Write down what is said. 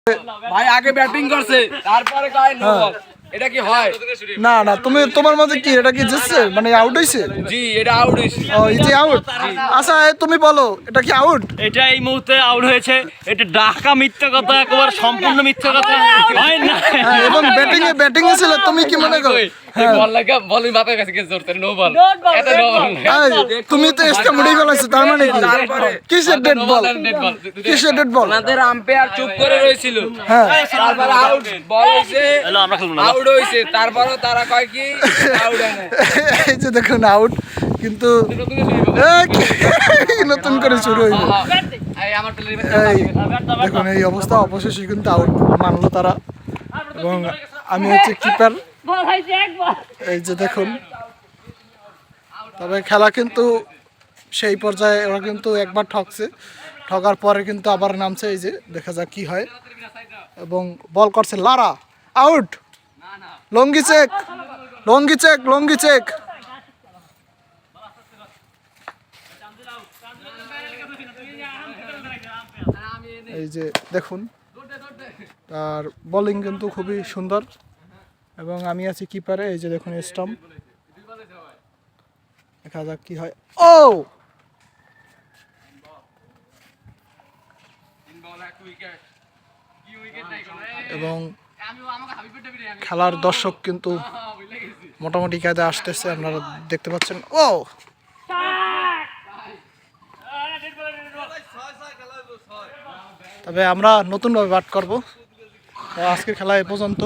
ভাই আগে ব্যাটিং করছে তারপরে কয় নো বল, এটা কি হয়? না না, তুমি তোমার মতে কি এটা কি জিতছে মানে আউট হইছে? জি এটা আউট হইছে। ও এই যে আউট। আচ্ছা তুমি বলো এটা কি আউট? এটা এই মুহূর্তে আউট হয়েছে। এটা ঢাকা মিথ্যা কথা, একেবারে সম্পূর্ণ মিথ্যা কথা হয় না। এবং ব্যাটিং এ ছিল, তুমি কি মনে করো? বল লাগা বল মাথার কাছে গেছে ধরতে নো বল, এটা নো বল। তুমি তো এসটা মুড়ি ফেলাইছো, তার মানে কি? কিসের ডেড বল? কিসের ডেড বল? আমাদের আম্পায়ার চুপ করে রইছিল, হ্যাঁ তারপরে আউট বল হইছে, আমরা খেলবো না। আউট হইছে, তারপরে তারা কয় কি আউট হয় না। এই যে দেখুন আউট, কিন্তু নতুন করে শুরু হইলো। এই আমার প্লেয়ার এই দেখুন এই অবস্থা, অবশেষে কিন্তু আউট মানলো তারা। এবং আমি হচ্ছে কিপার। এই যে দেখুন, তবে খেলা কিন্তু সেই পর্যায়ে ওরা কিন্তু একবার ঠকছে, ঠকার পরে কিন্তু আবার নামছে। এই যে দেখা যাক কি হয়। এবং বল করছে লারা, আউট। লঙ্গি চেক, লঙ্গি চেক, লঙ্গি চেক। এই যে দেখুন, আর বোলিং কিন্তু খুবই সুন্দর। এবং আমি আছি কিপারে। এই যে দেখুন স্টাম্প, দেখা যাক কি হয়। ও এবং খেলার দর্শক কিন্তু মোটামুটি কায়দা আসতেছে, আপনারা দেখতে পাচ্ছেন। ও তবে আমরা নতুনভাবে ব্যাট করব। আজকের খেলা এ পর্যন্ত।